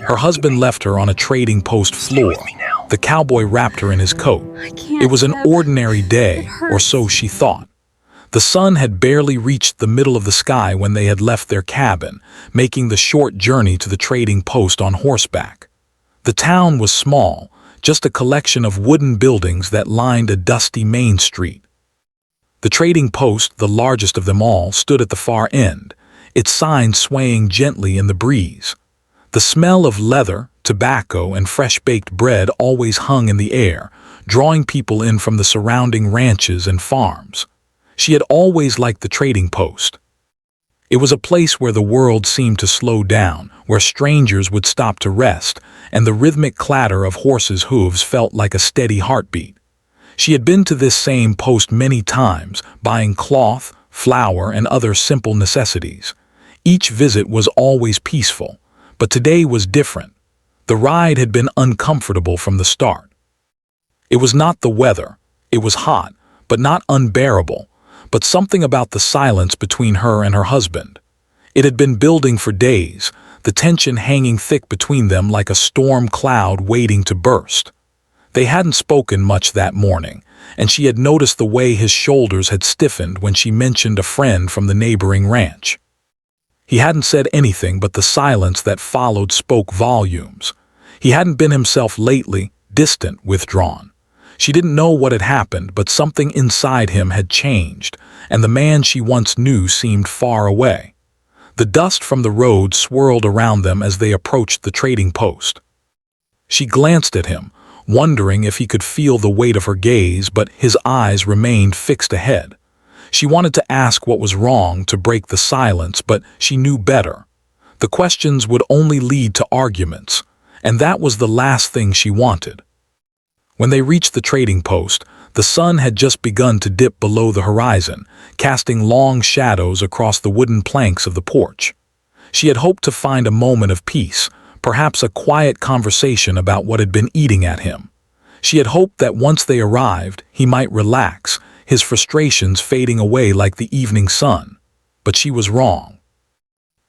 Her husband left her on a trading post floor. The cowboy wrapped her in his coat. It was an ordinary day, or so she thought. The sun had barely reached the middle of the sky when they had left their cabin, making the short journey to the trading post on horseback. The town was small, just a collection of wooden buildings that lined a dusty main street. The trading post, the largest of them all, stood at the far end, its sign swaying gently in the breeze. The smell of leather, tobacco, and fresh-baked bread always hung in the air, drawing people in from the surrounding ranches and farms. She had always liked the trading post. It was a place where the world seemed to slow down, where strangers would stop to rest, and the rhythmic clatter of horses' hooves felt like a steady heartbeat. She had been to this same post many times, buying cloth, flour, and other simple necessities. Each visit was always peaceful, but today was different. The ride had been uncomfortable from the start. It was not the weather. It was hot, but not unbearable, but something about the silence between her and her husband. It had been building for days, the tension hanging thick between them like a storm cloud waiting to burst. They hadn't spoken much that morning, and she had noticed the way his shoulders had stiffened when she mentioned a friend from the neighboring ranch. He hadn't said anything, but the silence that followed spoke volumes. He hadn't been himself lately, distant, withdrawn. She didn't know what had happened, but something inside him had changed, and the man she once knew seemed far away. The dust from the road swirled around them as they approached the trading post. She glanced at him, wondering if he could feel the weight of her gaze, but his eyes remained fixed ahead. She wanted to ask what was wrong, to break the silence, but she knew better. The questions would only lead to arguments, and that was the last thing she wanted. When they reached the trading post, the sun had just begun to dip below the horizon, casting long shadows across the wooden planks of the porch. She had hoped to find a moment of peace, perhaps a quiet conversation about what had been eating at him. She had hoped that once they arrived, he might relax, his frustrations fading away like the evening sun. But she was wrong.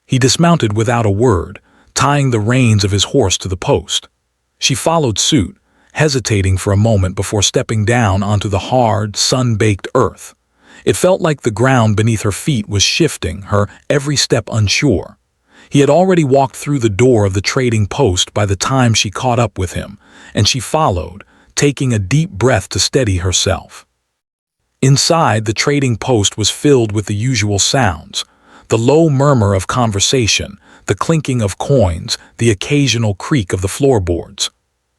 He dismounted without a word, tying the reins of his horse to the post. She followed suit, hesitating for a moment before stepping down onto the hard, sun-baked earth. It felt like the ground beneath her feet was shifting, her every step unsure. He had already walked through the door of the trading post by the time she caught up with him, and she followed, taking a deep breath to steady herself. Inside, the trading post was filled with the usual sounds, the low murmur of conversation, the clinking of coins, the occasional creak of the floorboards.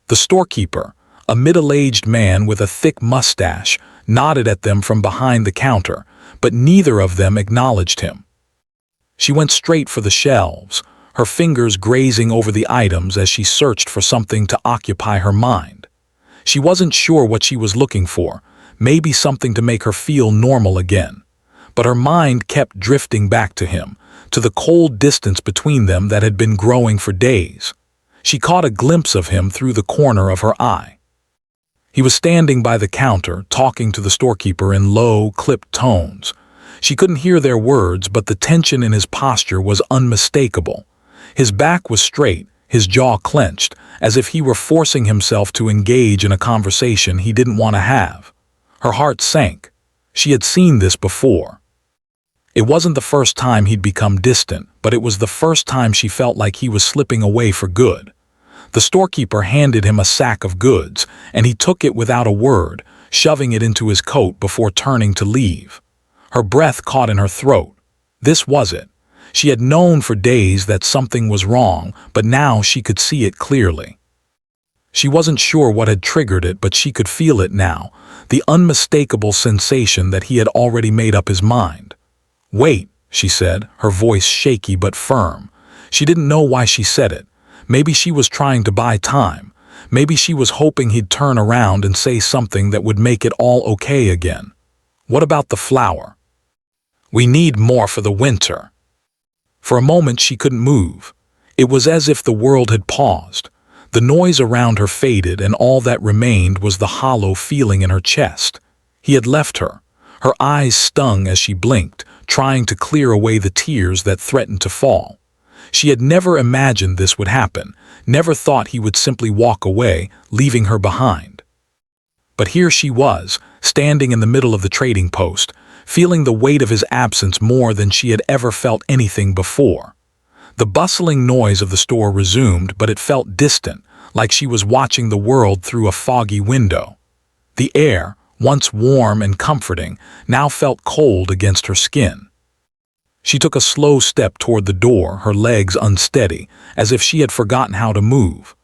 The storekeeper, a middle-aged man with a thick mustache, nodded at them from behind the counter, but neither of them acknowledged him. She went straight for the shelves, her fingers grazing over the items as she searched for something to occupy her mind. She wasn't sure what she was looking for, maybe something to make her feel normal again. But her mind kept drifting back to him, to the cold distance between them that had been growing for days. She caught a glimpse of him through the corner of her eye. He was standing by the counter, talking to the storekeeper in low, clipped tones. She couldn't hear their words, but the tension in his posture was unmistakable. His back was straight, his jaw clenched, as if he were forcing himself to engage in a conversation he didn't want to have. Her heart sank. She had seen this before. It wasn't the first time he'd become distant, but it was the first time she felt like he was slipping away for good. The storekeeper handed him a sack of goods, and he took it without a word, shoving it into his coat before turning to leave. Her breath caught in her throat. This was it. She had known for days that something was wrong, but now she could see it clearly. She wasn't sure what had triggered it, but she could feel it now, the unmistakable sensation that he had already made up his mind. "Wait," she said, her voice shaky but firm. She didn't know why she said it. Maybe she was trying to buy time. Maybe she was hoping he'd turn around and say something that would make it all okay again. "What about the flour?" "We need more for the winter." For a moment she couldn't move. It was as if the world had paused. The noise around her faded, and all that remained was the hollow feeling in her chest. He had left her. Her eyes stung as she blinked, trying to clear away the tears that threatened to fall. She had never imagined this would happen, never thought he would simply walk away, leaving her behind. But here she was, standing in the middle of the trading post, feeling the weight of his absence more than she had ever felt anything before. The bustling noise of the store resumed, but it felt distant, like she was watching the world through a foggy window. The air, once warm and comforting, now felt cold against her skin. She took a slow step toward the door, her legs unsteady, as if she had forgotten how to move.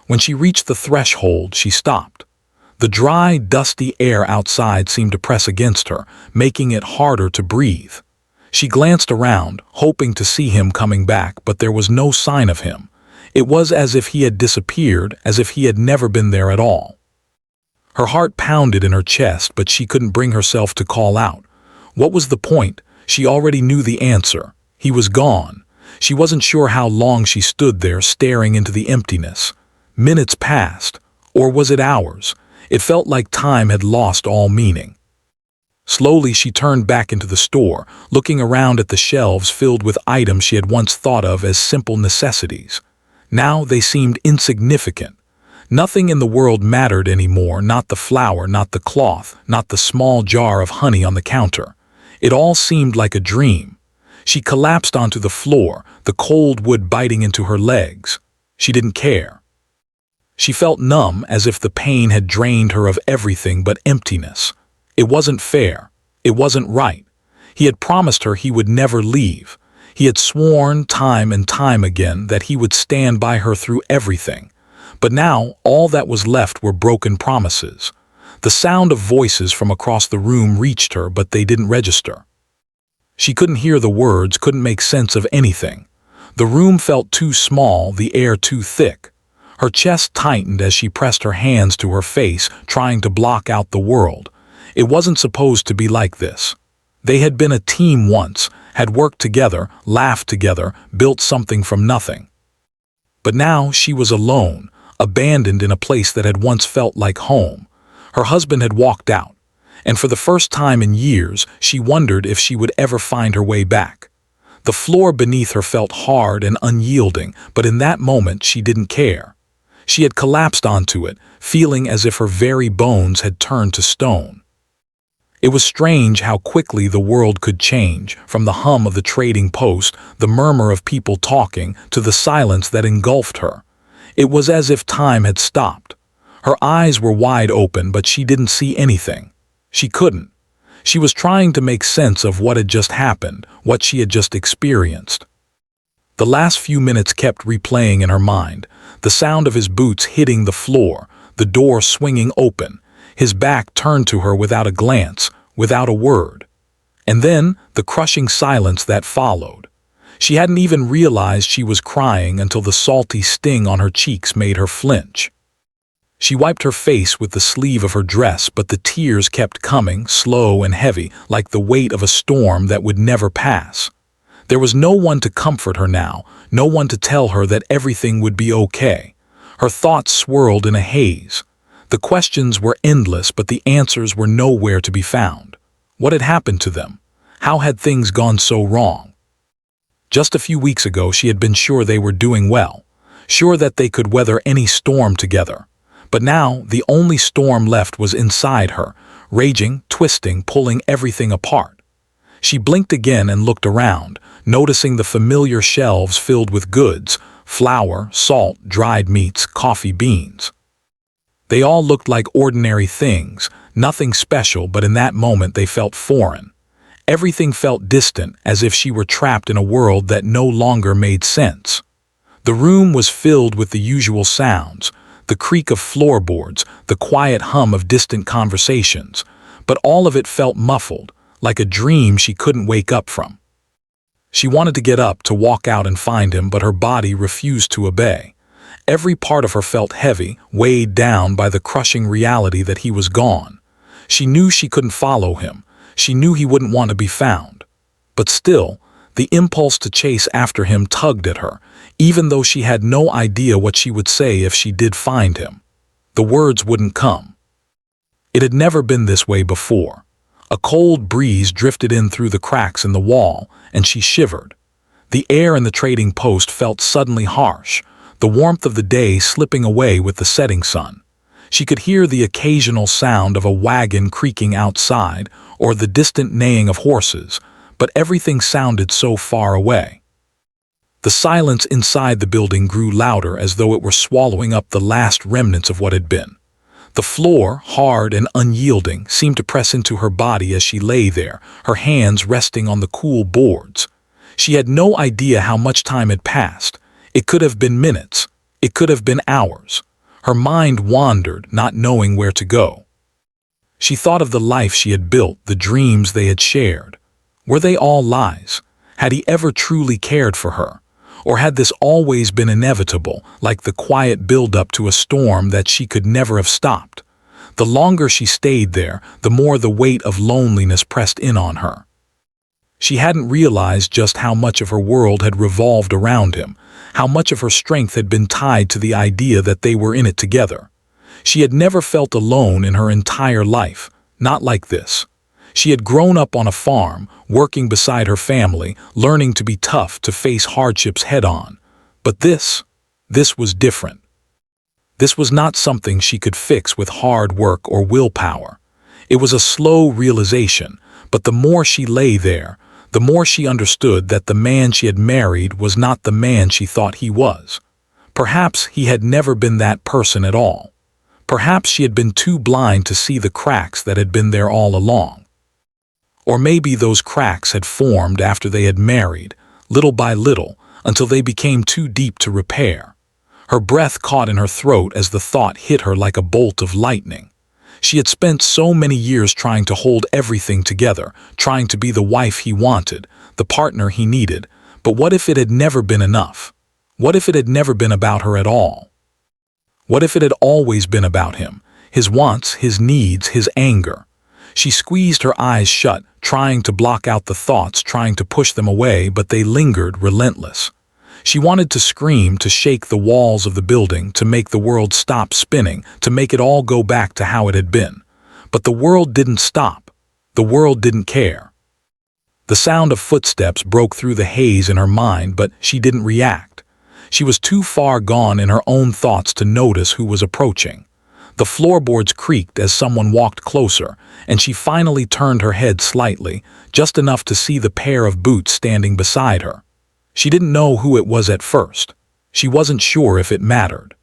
When she reached the threshold, she stopped. The dry, dusty air outside seemed to press against her, making it harder to breathe. She glanced around, hoping to see him coming back, but there was no sign of him. It was as if he had disappeared, as if he had never been there at all. Her heart pounded in her chest, but she couldn't bring herself to call out. What was the point? She already knew the answer. He was gone. She wasn't sure how long she stood there, staring into the emptiness. Minutes passed, or was it hours? It felt like time had lost all meaning. Slowly she turned back into the store, looking around at the shelves filled with items she had once thought of as simple necessities. Now they seemed insignificant. Nothing in the world mattered anymore, not the flour, not the cloth, not the small jar of honey on the counter. It all seemed like a dream. She collapsed onto the floor, the cold wood biting into her legs. She didn't care. She felt numb, as if the pain had drained her of everything but emptiness. It wasn't fair. It wasn't right. He had promised her he would never leave. He had sworn time and time again that he would stand by her through everything. But now all that was left were broken promises. The sound of voices from across the room reached her, but they didn't register. She couldn't hear the words, couldn't make sense of anything. The room felt too small, the air too thick. Her chest tightened as she pressed her hands to her face, trying to block out the world. It wasn't supposed to be like this. They had been a team once, had worked together, laughed together, built something from nothing. But now she was alone, abandoned in a place that had once felt like home. Her husband had walked out, and for the first time in years, she wondered if she would ever find her way back. The floor beneath her felt hard and unyielding, but in that moment she didn't care. She had collapsed onto it, feeling as if her very bones had turned to stone. It was strange how quickly the world could change, from the hum of the trading post, the murmur of people talking, to the silence that engulfed her. It was as if time had stopped. Her eyes were wide open, but she didn't see anything. She couldn't. She was trying to make sense of what had just happened, what she had just experienced. The last few minutes kept replaying in her mind, the sound of his boots hitting the floor, the door swinging open, his back turned to her without a glance, without a word. And then the crushing silence that followed. She hadn't even realized she was crying until the salty sting on her cheeks made her flinch. She wiped her face with the sleeve of her dress, but the tears kept coming, slow and heavy, like the weight of a storm that would never pass. There was no one to comfort her now, no one to tell her that everything would be okay. Her thoughts swirled in a haze. The questions were endless, but the answers were nowhere to be found. What had happened to them? How had things gone so wrong? Just a few weeks ago, she had been sure they were doing well, sure that they could weather any storm together. But now, the only storm left was inside her, raging, twisting, pulling everything apart. She blinked again and looked around, noticing the familiar shelves filled with goods, flour, salt, dried meats, coffee beans. They all looked like ordinary things, nothing special, but in that moment they felt foreign. Everything felt distant, as if she were trapped in a world that no longer made sense. The room was filled with the usual sounds, the creak of floorboards, the quiet hum of distant conversations, but all of it felt muffled, like a dream she couldn't wake up from. She wanted to get up, to walk out and find him, but her body refused to obey. Every part of her felt heavy, weighed down by the crushing reality that he was gone. She knew she couldn't follow him. She knew he wouldn't want to be found. But still, the impulse to chase after him tugged at her, even though she had no idea what she would say if she did find him. The words wouldn't come. It had never been this way before. A cold breeze drifted in through the cracks in the wall, and she shivered. The air in the trading post felt suddenly harsh, the warmth of the day slipping away with the setting sun. She could hear the occasional sound of a wagon creaking outside or the distant neighing of horses, but everything sounded so far away. The silence inside the building grew louder as though it were swallowing up the last remnants of what had been. The floor, hard and unyielding, seemed to press into her body as she lay there, her hands resting on the cool boards. She had no idea how much time had passed. It could have been minutes. It could have been hours. Her mind wandered, not knowing where to go. She thought of the life she had built, the dreams they had shared. Were they all lies? Had he ever truly cared for her? Or had this always been inevitable, like the quiet build-up to a storm that she could never have stopped? The longer she stayed there, the more the weight of loneliness pressed in on her. She hadn't realized just how much of her world had revolved around him, how much of her strength had been tied to the idea that they were in it together. She had never felt alone in her entire life, not like this. She had grown up on a farm, working beside her family, learning to be tough, to face hardships head-on. But this was different. This was not something she could fix with hard work or willpower. It was a slow realization, but the more she lay there, the more she understood that the man she had married was not the man she thought he was. Perhaps he had never been that person at all. Perhaps she had been too blind to see the cracks that had been there all along. Or maybe those cracks had formed after they had married, little by little, until they became too deep to repair. Her breath caught in her throat as the thought hit her like a bolt of lightning. She had spent so many years trying to hold everything together, trying to be the wife he wanted, the partner he needed. But what if it had never been enough? What if it had never been about her at all? What if it had always been about him, his wants, his needs, his anger? She squeezed her eyes shut, trying to block out the thoughts, trying to push them away, but they lingered, relentless. She wanted to scream, to shake the walls of the building, to make the world stop spinning, to make it all go back to how it had been. But the world didn't stop. The world didn't care. The sound of footsteps broke through the haze in her mind, but she didn't react. She was too far gone in her own thoughts to notice who was approaching. The floorboards creaked as someone walked closer, and she finally turned her head slightly, just enough to see the pair of boots standing beside her. She didn't know who it was at first. She wasn't sure if it mattered.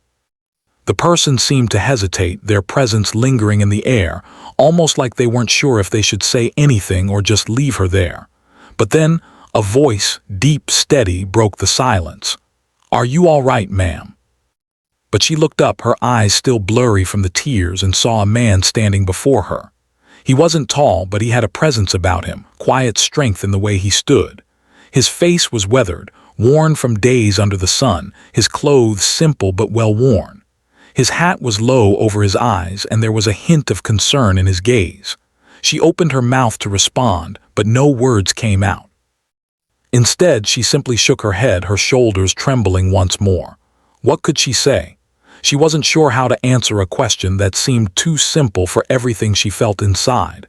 The person seemed to hesitate, their presence lingering in the air, almost like they weren't sure if they should say anything or just leave her there. But then, a voice, deep, steady, broke the silence. "Are you all right, ma'am?" But she looked up, her eyes still blurry from the tears, and saw a man standing before her. He wasn't tall, but he had a presence about him, quiet strength in the way he stood. His face was weathered, worn from days under the sun, his clothes simple but well-worn. His hat was low over his eyes, and there was a hint of concern in his gaze. She opened her mouth to respond, but no words came out. Instead, she simply shook her head, her shoulders trembling once more. What could she say? She wasn't sure how to answer a question that seemed too simple for everything she felt inside.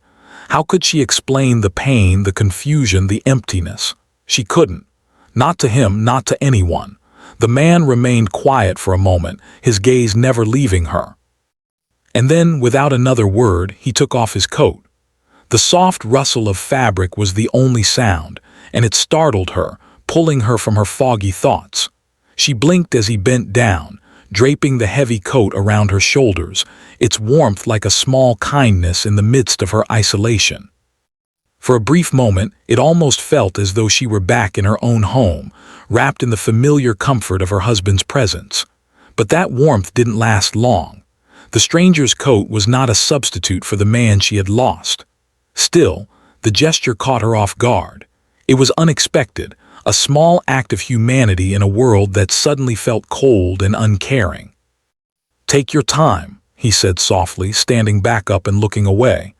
How could she explain the pain, the confusion, the emptiness? She couldn't. Not to him, not to anyone. The man remained quiet for a moment, his gaze never leaving her. And then, without another word, he took off his coat. The soft rustle of fabric was the only sound, and it startled her, pulling her from her foggy thoughts. She blinked as he bent down, draping the heavy coat around her shoulders, its warmth like a small kindness in the midst of her isolation. For a brief moment, it almost felt as though she were back in her own home, wrapped in the familiar comfort of her husband's presence. But that warmth didn't last long. The stranger's coat was not a substitute for the man she had lost. Still, the gesture caught her off guard. It was unexpected, a small act of humanity in a world that suddenly felt cold and uncaring. "Take your time," he said softly, standing back up and looking away.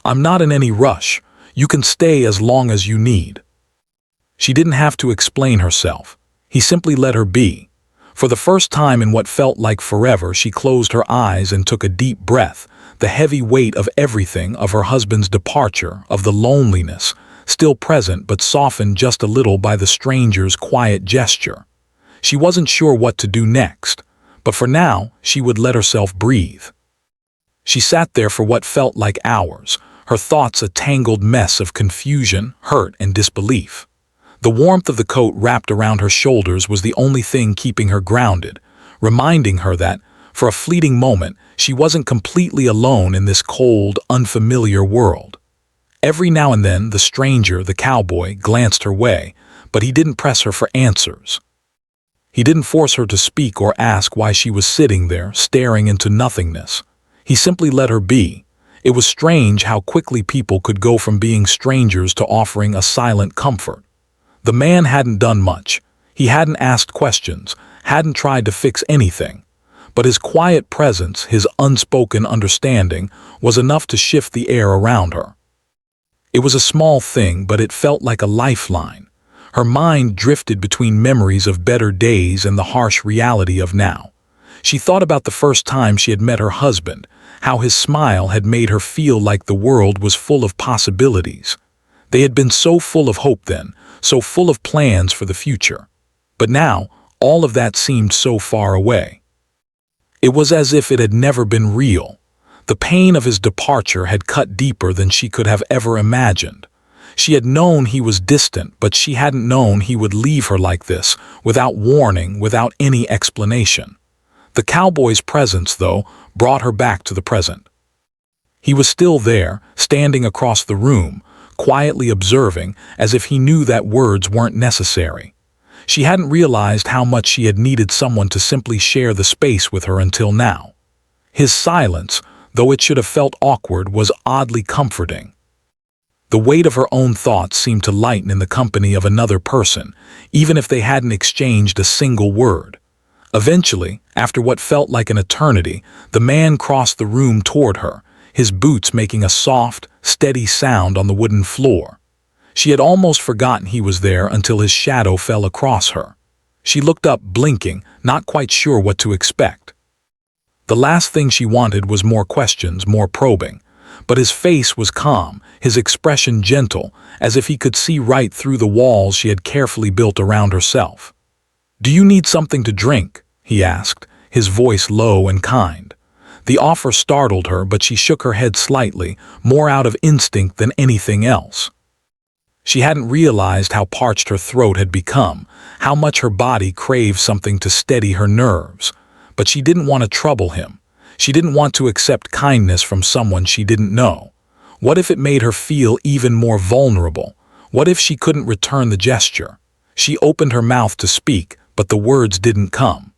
"I'm not in any rush. You can stay as long as you need." She didn't have to explain herself. He simply let her be. For the first time in what felt like forever, she closed her eyes and took a deep breath, the heavy weight of everything, of her husband's departure, of the loneliness, still present but softened just a little by the stranger's quiet gesture. She wasn't sure what to do next, but for now she would let herself breathe. She sat there for what felt like hours, her thoughts a tangled mess of confusion, hurt, and disbelief. The warmth of the coat wrapped around her shoulders was the only thing keeping her grounded, reminding her that, for a fleeting moment, she wasn't completely alone in this cold, unfamiliar world. Every now and then, the stranger, the cowboy, glanced her way, but he didn't press her for answers. He didn't force her to speak or ask why she was sitting there, staring into nothingness. He simply let her be. It was strange how quickly people could go from being strangers to offering a silent comfort. The man hadn't done much. He hadn't asked questions, hadn't tried to fix anything. But his quiet presence, his unspoken understanding, was enough to shift the air around her. It was a small thing, but it felt like a lifeline. Her mind drifted between memories of better days and the harsh reality of now. She thought about the first time she had met her husband, how his smile had made her feel like the world was full of possibilities. They had been so full of hope then, so full of plans for the future. But now, all of that seemed so far away. It was as if it had never been real. The pain of his departure had cut deeper than she could have ever imagined. She had known he was distant, but she hadn't known he would leave her like this, without warning, without any explanation. The cowboy's presence, though, brought her back to the present. He was still there, standing across the room, quietly observing, as if he knew that words weren't necessary. She hadn't realized how much she had needed someone to simply share the space with her until now. His silence, though it should have felt awkward, was oddly comforting. The weight of her own thoughts seemed to lighten in the company of another person, even if they hadn't exchanged a single word. Eventually, after what felt like an eternity, the man crossed the room toward her, his boots making a soft, steady sound on the wooden floor. She had almost forgotten he was there until his shadow fell across her. She looked up, blinking, not quite sure what to expect. The last thing she wanted was more questions, more probing. But his face was calm, his expression gentle, as if he could see right through the walls she had carefully built around herself. "Do you need something to drink?" he asked, his voice low and kind. The offer startled her, but she shook her head slightly, more out of instinct than anything else. She hadn't realized how parched her throat had become, how much her body craved something to steady her nerves. But she didn't want to trouble him. She didn't want to accept kindness from someone she didn't know. What if it made her feel even more vulnerable? What if she couldn't return the gesture? She opened her mouth to speak, but the words didn't come.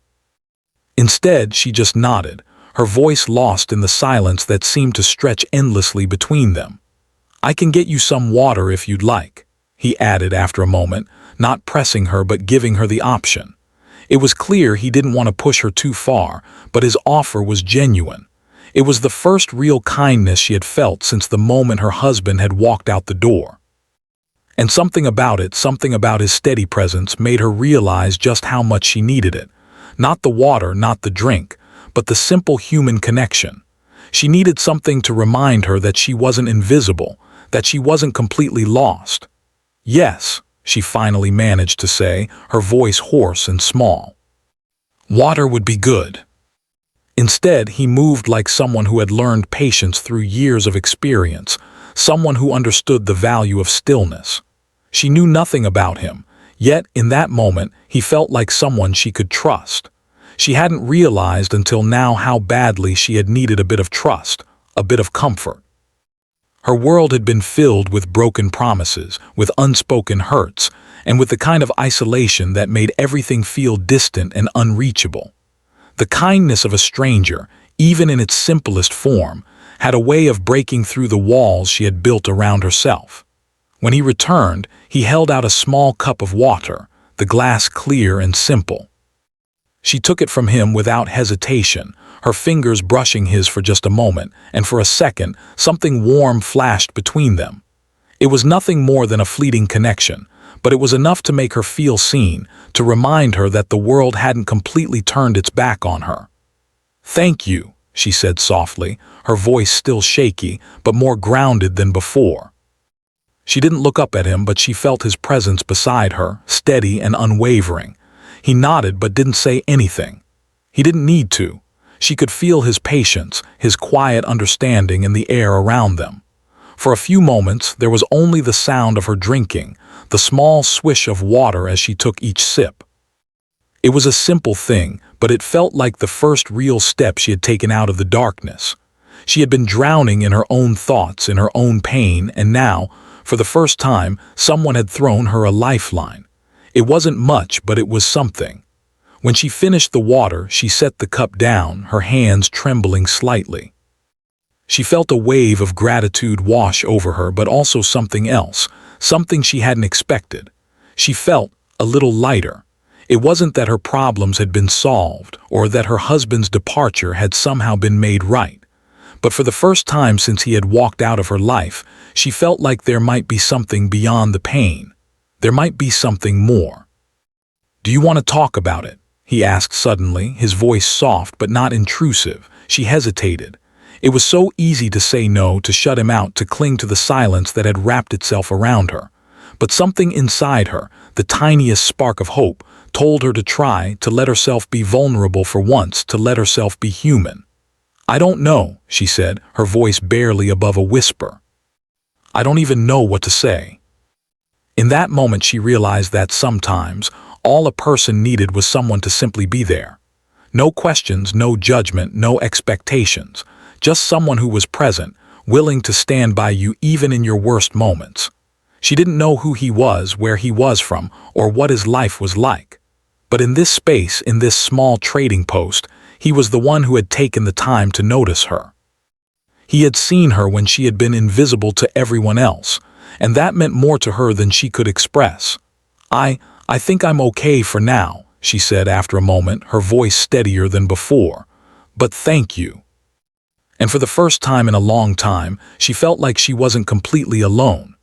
Instead, she just nodded, her voice lost in the silence that seemed to stretch endlessly between them. "I can get you some water if you'd like," he added after a moment, not pressing her but giving her the option. It was clear he didn't want to push her too far, but his offer was genuine. It was the first real kindness she had felt since the moment her husband had walked out the door. And something about his steady presence, made her realize just how much she needed it. Not the water, not the drink, but the simple human connection. She needed something to remind her that she wasn't invisible, that she wasn't completely lost. "Yes," she finally managed to say, her voice hoarse and small. "Water would be good." Instead, he moved like someone who had learned patience through years of experience, someone who understood the value of stillness. She knew nothing about him, yet in that moment he felt like someone she could trust. She hadn't realized until now how badly she had needed a bit of trust, a bit of comfort. Her world had been filled with broken promises, with unspoken hurts, and with the kind of isolation that made everything feel distant and unreachable. The kindness of a stranger, even in its simplest form, had a way of breaking through the walls she had built around herself. When he returned, he held out a small cup of water, the glass clear and simple. She took it from him without hesitation, her fingers brushing his for just a moment, and for a second, something warm flashed between them. It was nothing more than a fleeting connection, but it was enough to make her feel seen, to remind her that the world hadn't completely turned its back on her. "Thank you," she said softly, her voice still shaky, but more grounded than before. She didn't look up at him, but she felt his presence beside her, steady and unwavering. He nodded but didn't say anything. He didn't need to. She could feel his patience, his quiet understanding in the air around them. For a few moments, there was only the sound of her drinking, the small swish of water as she took each sip. It was a simple thing, but it felt like the first real step she had taken out of the darkness. She had been drowning in her own thoughts, in her own pain, and now, for the first time, someone had thrown her a lifeline. It wasn't much, but it was something. When she finished the water, she set the cup down, her hands trembling slightly. She felt a wave of gratitude wash over her, but also something else, something she hadn't expected. She felt a little lighter. It wasn't that her problems had been solved, or that her husband's departure had somehow been made right. But for the first time since he had walked out of her life, she felt like there might be something beyond the pain. There might be something more. "Do you want to talk about it?" he asked suddenly, his voice soft but not intrusive. She hesitated. It was so easy to say no, to shut him out, to cling to the silence that had wrapped itself around her. But something inside her, the tiniest spark of hope, told her to try, to let herself be vulnerable for once, to let herself be human. "I don't know," she said, her voice barely above a whisper. "I don't even know what to say." In that moment she realized that sometimes all a person needed was someone to simply be there. No questions, no judgment, no expectations. Just someone who was present, willing to stand by you even in your worst moments. She didn't know who he was, where he was from, or what his life was like. But in this space, in this small trading post, he was the one who had taken the time to notice her. He had seen her when she had been invisible to everyone else, and that meant more to her than she could express. I think I'm okay for now," she said after a moment, her voice steadier than before. "But thank you." And for the first time in a long time, she felt like she wasn't completely alone.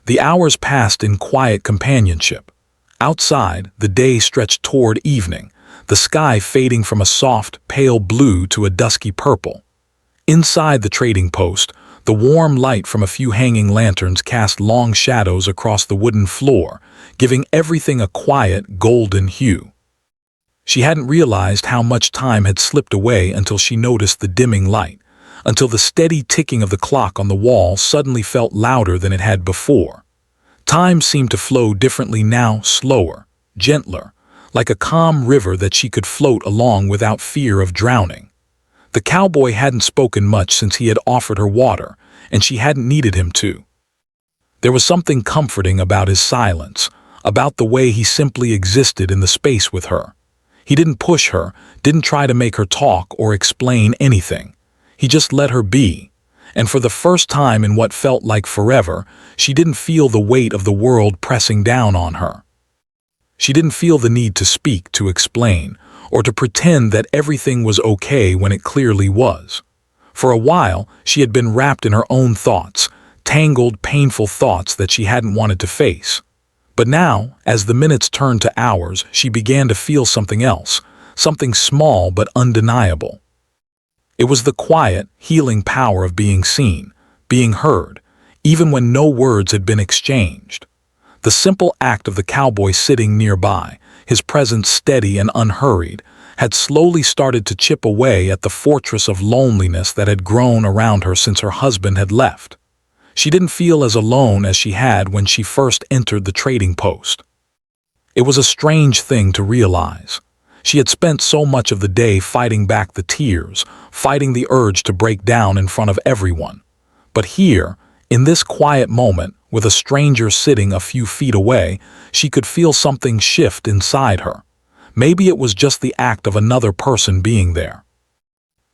The hours passed in quiet companionship. Outside, the day stretched toward evening, the sky fading from a soft, pale blue to a dusky purple. Inside the trading post, the warm light from a few hanging lanterns cast long shadows across the wooden floor, giving everything a quiet, golden hue. She hadn't realized how much time had slipped away until she noticed the dimming light, until the steady ticking of the clock on the wall suddenly felt louder than it had before. Time seemed to flow differently now, slower, gentler, like a calm river that she could float along without fear of drowning. The cowboy hadn't spoken much since he had offered her water, and she hadn't needed him to. There was something comforting about his silence, about the way he simply existed in the space with her. He didn't push her, didn't try to make her talk or explain anything. He just let her be. And for the first time in what felt like forever, she didn't feel the weight of the world pressing down on her. She didn't feel the need to speak, to explain, or to pretend that everything was okay when it clearly was. For a while, she had been wrapped in her own thoughts, tangled, painful thoughts that she hadn't wanted to face. But now, as the minutes turned to hours, she began to feel something else, something small but undeniable. It was the quiet, healing power of being seen, being heard, even when no words had been exchanged. The simple act of the cowboy sitting nearby, his presence steady and unhurried, had slowly started to chip away at the fortress of loneliness that had grown around her since her husband had left. She didn't feel as alone as she had when she first entered the trading post. It was a strange thing to realize. She had spent so much of the day fighting back the tears, fighting the urge to break down in front of everyone. But here, in this quiet moment, with a stranger sitting a few feet away, she could feel something shift inside her. Maybe it was just the act of another person being there.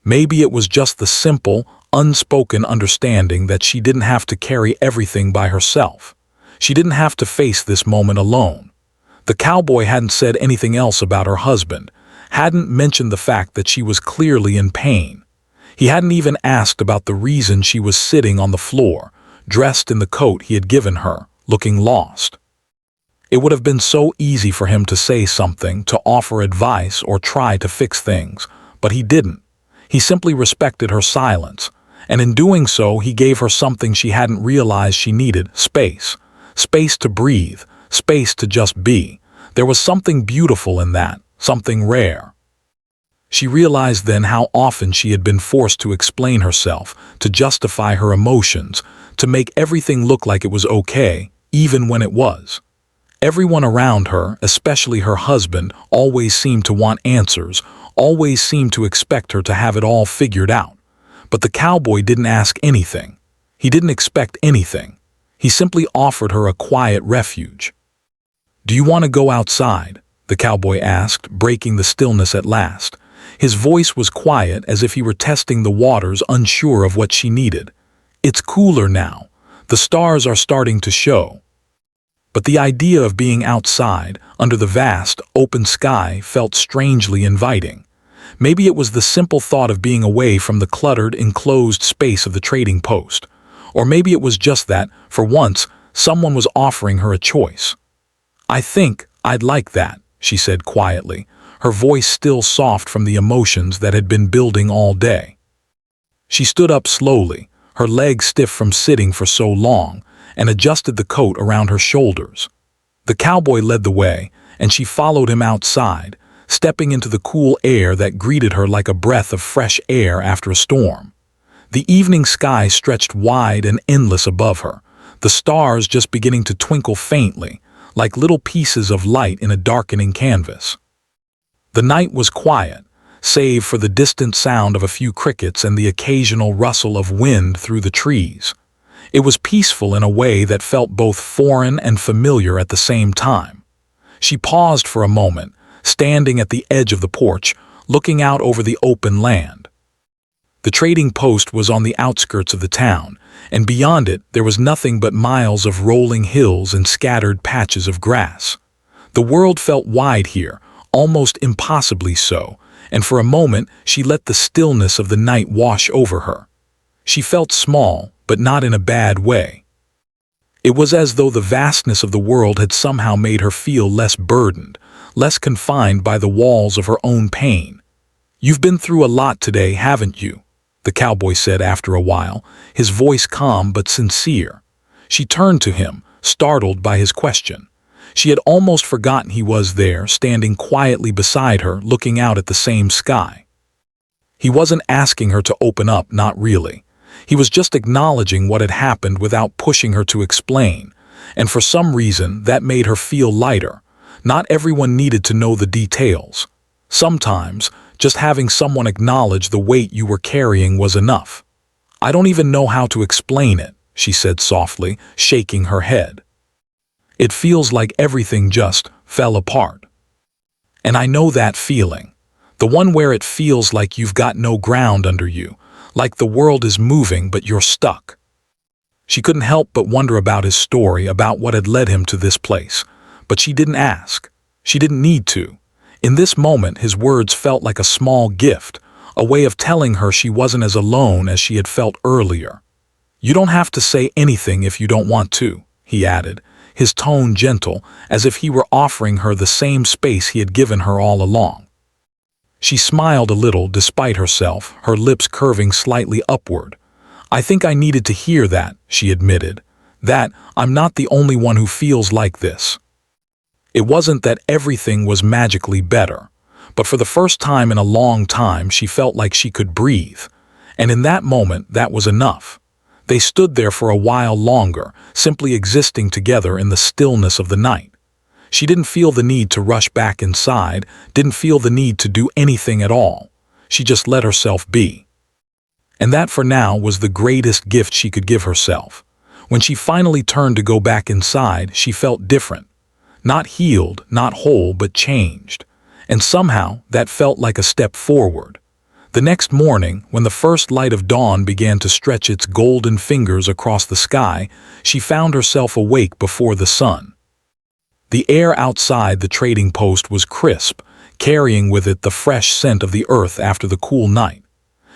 Maybe it was just the simple, unspoken understanding that she didn't have to carry everything by herself. She didn't have to face this moment alone. The cowboy hadn't said anything else about her husband, hadn't mentioned the fact that she was clearly in pain. He hadn't even asked about the reason she was sitting on the floor, dressed in the coat he had given her, looking lost. It would have been so easy for him to say something, to offer advice or try to fix things, but he didn't. He simply respected her silence, And in doing so, he gave her something she hadn't realized she needed: space. Space to breathe, space to just be. There was something beautiful in that, something rare. She realized then how often she had been forced to explain herself, to justify her emotions, to make everything look like it was okay, even when it was. Everyone around her, especially her husband, always seemed to want answers, always seemed to expect her to have it all figured out. But the cowboy didn't ask anything. He didn't expect anything. He simply offered her a quiet refuge. "Do you want to go outside?" the cowboy asked, breaking the stillness at last. His voice was quiet, as if he were testing the waters, unsure of what she needed. "It's cooler now. The stars are starting to show." But the idea of being outside, under the vast, open sky, felt strangely inviting. Maybe it was the simple thought of being away from the cluttered, enclosed space of the trading post. Or maybe it was just that, for once, someone was offering her a choice. "I think I'd like that," she said quietly, her voice still soft from the emotions that had been building all day. She stood up slowly, her legs stiff from sitting for so long, and adjusted the coat around her shoulders. The cowboy led the way, and she followed him outside, stepping into the cool air that greeted her like a breath of fresh air after a storm. The evening sky stretched wide and endless above her, the stars just beginning to twinkle faintly, like little pieces of light in a darkening canvas. The night was quiet, save for the distant sound of a few crickets and the occasional rustle of wind through the trees. It was peaceful in a way that felt both foreign and familiar at the same time. She paused for a moment, standing at the edge of the porch, looking out over the open land. The trading post was on the outskirts of the town, and beyond it there was nothing but miles of rolling hills and scattered patches of grass. The world felt wide here, almost impossibly so, and for a moment she let the stillness of the night wash over her. She felt small, but not in a bad way. It was as though the vastness of the world had somehow made her feel less burdened, less confined by the walls of her own pain. "You've been through a lot today, haven't you?" the cowboy said after a while, his voice calm but sincere. She turned to him, startled by his question. She had almost forgotten he was there, standing quietly beside her, looking out at the same sky. He wasn't asking her to open up, not really. He was just acknowledging what had happened without pushing her to explain, and for some reason that made her feel lighter. Not everyone needed to know the details. Sometimes, just having someone acknowledge the weight you were carrying was enough. "I don't even know how to explain it," she said softly, shaking her head. "It feels like everything just fell apart. And I know that feeling. The one where it feels like you've got no ground under you, like the world is moving but you're stuck." She couldn't help but wonder about his story, about what had led him to this place. But she didn't ask. She didn't need to. In this moment, his words felt like a small gift, a way of telling her she wasn't as alone as she had felt earlier. "You don't have to say anything if you don't want to," he added, his tone gentle, as if he were offering her the same space he had given her all along. She smiled a little despite herself, her lips curving slightly upward. "I think I needed to hear that," she admitted. "That I'm not the only one who feels like this." It wasn't that everything was magically better, but for the first time in a long time she felt like she could breathe. And in that moment, that was enough. They stood there for a while longer, simply existing together in the stillness of the night. She didn't feel the need to rush back inside, didn't feel the need to do anything at all. She just let herself be. And that for now was the greatest gift she could give herself. When she finally turned to go back inside, she felt different. Not healed, not whole, but changed. And somehow that felt like a step forward. The next morning, when the first light of dawn began to stretch its golden fingers across the sky, she found herself awake before the sun. The air outside the trading post was crisp, carrying with it the fresh scent of the earth after the cool night.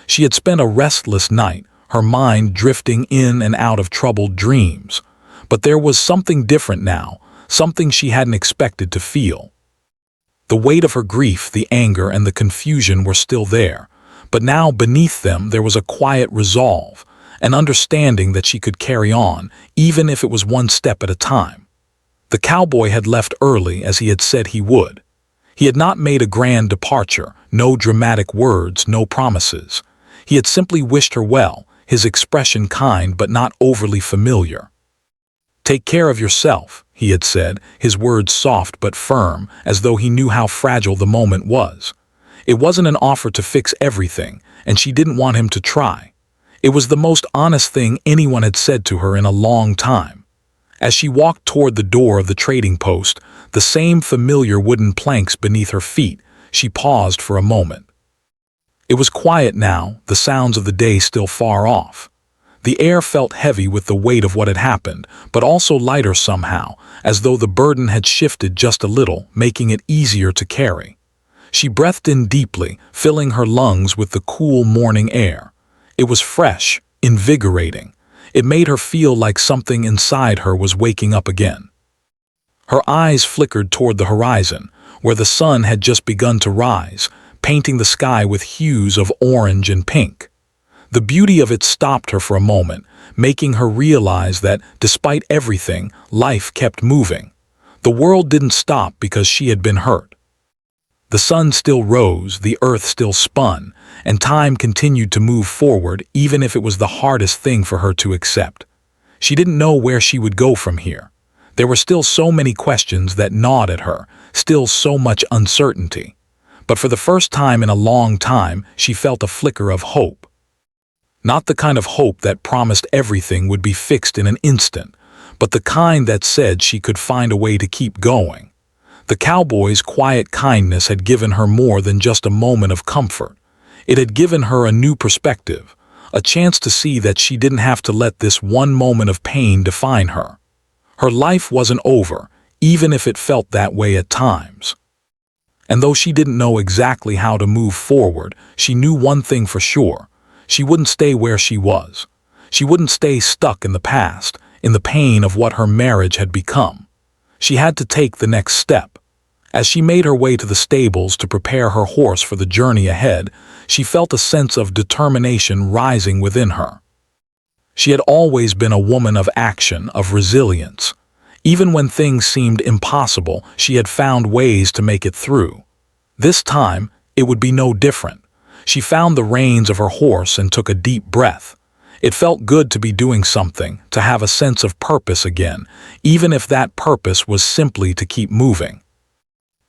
She had spent a restless night, her mind drifting in and out of troubled dreams. But there was something different now, something she hadn't expected to feel. The weight of her grief, the anger, and the confusion were still there, But now beneath them there was a quiet resolve, an understanding that she could carry on, even if it was one step at a time. The cowboy had left early as he had said he would. He had not made a grand departure, no dramatic words, no promises. He had simply wished her well, his expression kind but not overly familiar. "Take care of yourself," he had said, his words soft but firm, as though he knew how fragile the moment was. It wasn't an offer to fix everything, and she didn't want him to try. It was the most honest thing anyone had said to her in a long time. As she walked toward the door of the trading post, the same familiar wooden planks beneath her feet, she paused for a moment. It was quiet now, the sounds of the day still far off. The air felt heavy with the weight of what had happened, but also lighter somehow, as though the burden had shifted just a little, making it easier to carry. She breathed in deeply, filling her lungs with the cool morning air. It was fresh, invigorating. It made her feel like something inside her was waking up again. Her eyes flickered toward the horizon, where the sun had just begun to rise, painting the sky with hues of orange and pink. The beauty of it stopped her for a moment, making her realize that, despite everything, life kept moving. The world didn't stop because she had been hurt. The sun still rose, the earth still spun, and time continued to move forward even if it was the hardest thing for her to accept. She didn't know where she would go from here. There were still so many questions that gnawed at her, still so much uncertainty. But for the first time in a long time, she felt a flicker of hope. Not the kind of hope that promised everything would be fixed in an instant, but the kind that said she could find a way to keep going. The cowboy's quiet kindness had given her more than just a moment of comfort. It had given her a new perspective, a chance to see that she didn't have to let this one moment of pain define her. Her life wasn't over, even if it felt that way at times. And though she didn't know exactly how to move forward, she knew one thing for sure. She wouldn't stay where she was. She wouldn't stay stuck in the past, in the pain of what her marriage had become. She had to take the next step. As she made her way to the stables to prepare her horse for the journey ahead, she felt a sense of determination rising within her. She had always been a woman of action, of resilience. Even when things seemed impossible, she had found ways to make it through. This time, it would be no different. She found the reins of her horse and took a deep breath. It felt good to be doing something, to have a sense of purpose again, even if that purpose was simply to keep moving.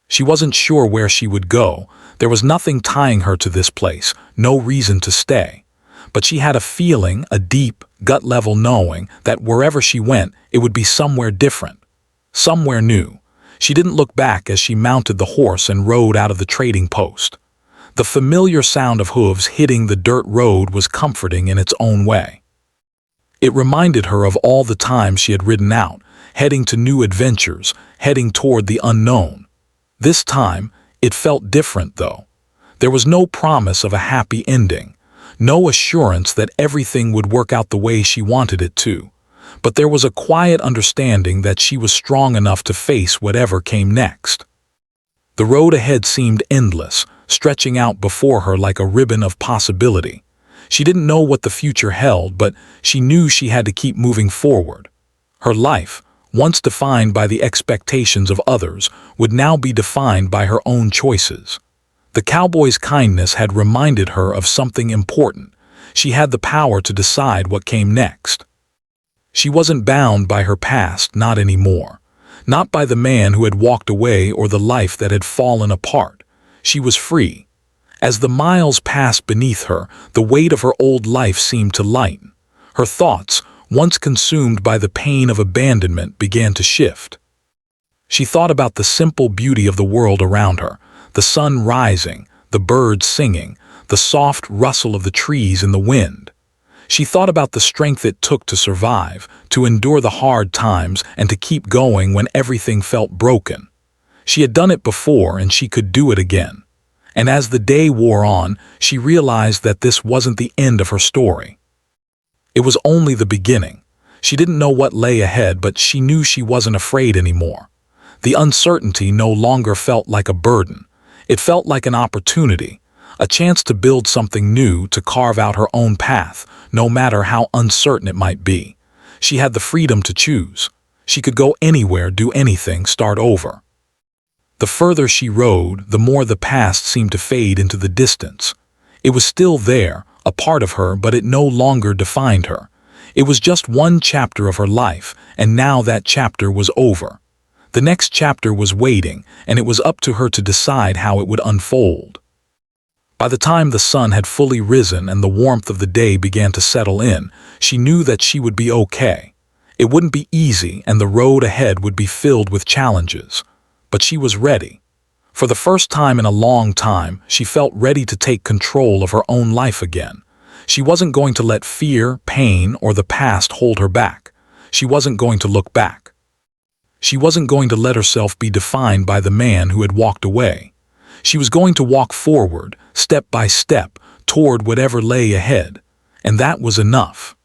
She wasn't sure where she would go. There was nothing tying her to this place, no reason to stay. But she had a feeling, a deep, gut-level knowing, that wherever she went, it would be somewhere different, somewhere new. She didn't look back as she mounted the horse and rode out of the trading post. The familiar sound of hooves hitting the dirt road was comforting in its own way. It reminded her of all the times she had ridden out, heading to new adventures, heading toward the unknown. This time, it felt different, though. There was no promise of a happy ending, no assurance that everything would work out the way she wanted it to. But there was a quiet understanding that she was strong enough to face whatever came next. The road ahead seemed endless, stretching out before her like a ribbon of possibility. She didn't know what the future held, but she knew she had to keep moving forward. Her life, once defined by the expectations of others, would now be defined by her own choices. The cowboy's kindness had reminded her of something important. She had the power to decide what came next. She wasn't bound by her past, not anymore. Not by the man who had walked away or the life that had fallen apart. She was free. As the miles passed beneath her, the weight of her old life seemed to lighten. Her thoughts, once consumed by the pain of abandonment, began to shift. She thought about the simple beauty of the world around her, the sun rising, the birds singing, the soft rustle of the trees in the wind. She thought about the strength it took to survive, to endure the hard times, and to keep going when everything felt broken. She had done it before, and she could do it again. And as the day wore on, she realized that this wasn't the end of her story. It was only the beginning. She didn't know what lay ahead, but she knew she wasn't afraid anymore. The uncertainty no longer felt like a burden. It felt like an opportunity, a chance to build something new, to carve out her own path, no matter how uncertain it might be. She had the freedom to choose. She could go anywhere, do anything, start over. The further she rode, the more the past seemed to fade into the distance. It was still there, a part of her, but it no longer defined her. It was just one chapter of her life, and now that chapter was over. The next chapter was waiting, and it was up to her to decide how it would unfold. By the time the sun had fully risen and the warmth of the day began to settle in, she knew that she would be okay. It wouldn't be easy, and the road ahead would be filled with challenges. But she was ready. For the first time in a long time, she felt ready to take control of her own life again. She wasn't going to let fear, pain, or the past hold her back. She wasn't going to look back. She wasn't going to let herself be defined by the man who had walked away. She was going to walk forward, step by step, toward whatever lay ahead. And that was enough.